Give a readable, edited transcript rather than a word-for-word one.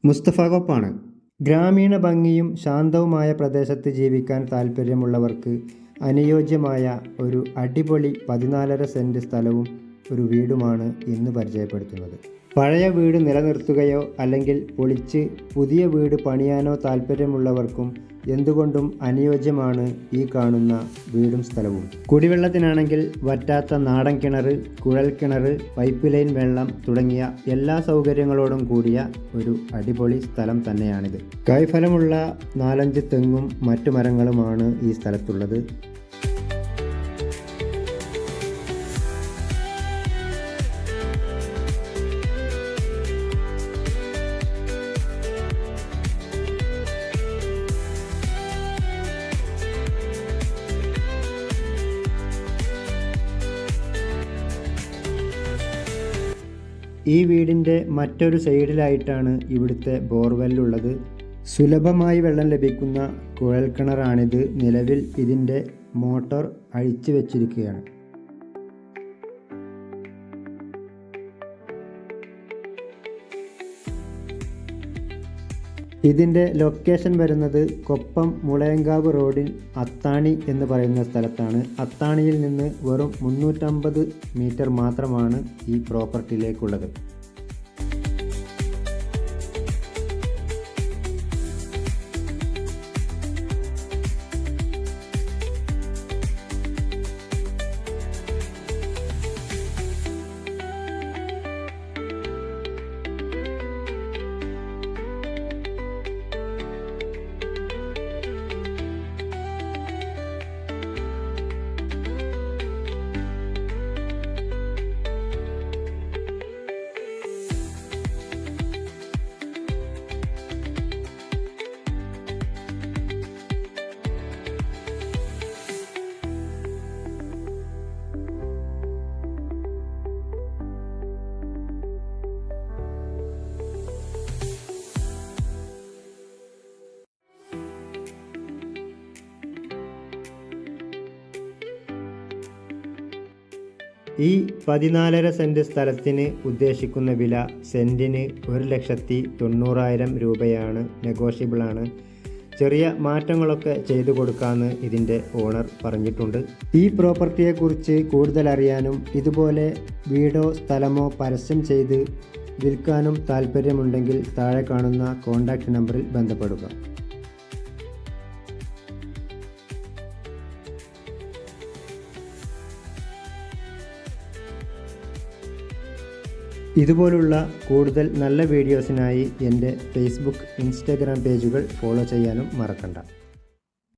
മുസ്തഫ കോപ്പാണ്. ഗ്രാമീണ ഭംഗിയും ശാന്തവുമായ പ്രദേശത്ത് ജീവിക്കാൻ താൽപ്പര്യമുള്ളവർക്ക് അനുയോജ്യമായ ഒരു അടിപൊളി 14.5 സെൻറ് സ്ഥലവും ഒരു വീടുമാണ് ഇന്ന് പരിചയപ്പെടുത്തുന്നത്. പഴയ വീട് നിലനിർത്തുകയോ അല്ലെങ്കിൽ പൊളിച്ച് പുതിയ വീട് പണിയാനോ താൽപ്പര്യമുള്ളവർക്കും എന്തുകൊണ്ടും അനുയോജ്യമാണ് ഈ കാണുന്ന വീടും സ്ഥലവും. കുടിവെള്ളത്തിനാണെങ്കിൽ വറ്റാത്ത നാടൻ കിണർ, കുഴൽക്കിണർ, പൈപ്പ് ലൈൻ വെള്ളം തുടങ്ങിയ എല്ലാ സൗകര്യങ്ങളോടും കൂടിയ ഒരു അടിപൊളി സ്ഥലം തന്നെയാണിത്. കായ്ഫലമുള്ള 4-5 തെങ്ങും മറ്റു മരങ്ങളുമാണ് ഈ സ്ഥലത്തുള്ളത്. ഈ വീടിൻ്റെ മറ്റൊരു സൈഡിലായിട്ടാണ് ഇവിടുത്തെ ബോർവെല്ലുള്ളത്. സുലഭമായി വെള്ളം ലഭിക്കുന്ന കുഴൽക്കിണറാണിത്. നിലവിൽ ഇതിൻ്റെ മോട്ടോർ അഴിച്ചു വെച്ചിരിക്കുകയാണ്. ഇതിൻ്റെ ലൊക്കേഷൻ വരുന്നത് കൊപ്പം മുളയങ്കാവ് റോഡിൽ അത്താണി എന്ന് പറയുന്ന സ്ഥലത്താണ്. അത്താണിയിൽ നിന്ന് വെറും 350 മീറ്റർ മാത്രമാണ് ഈ പ്രോപ്പർട്ടിയിലേക്കുള്ളത്. ഈ 14.5 സെൻറ് സ്ഥലത്തിന് ഉദ്ദേശിക്കുന്ന വില സെൻറ്റിന് 1,90,000 രൂപയാണ്. നെഗോഷ്യബിളാണ്. ചെറിയ മാറ്റങ്ങളൊക്കെ ചെയ്തു കൊടുക്കാമെന്ന് ഇതിൻ്റെ ഓണർ പറഞ്ഞിട്ടുണ്ട്. ഈ പ്രോപ്പർട്ടിയെക്കുറിച്ച് കൂടുതൽ അറിയാനും ഇതുപോലെ വീടോ സ്ഥലമോ പരസ്യം ചെയ്ത് വിൽക്കാനും താൽപ്പര്യമുണ്ടെങ്കിൽ താഴെ കാണുന്ന കോൺടാക്റ്റ് നമ്പറിൽ ബന്ധപ്പെടുക. ഇതുപോലുള്ള കൂടുതൽ നല്ല വീഡിയോസിനായി എൻ്റെ ഫേസ്ബുക്ക്, ഇൻസ്റ്റാഗ്രാം പേജുകൾ ഫോളോ ചെയ്യാനും മറക്കണ്ട.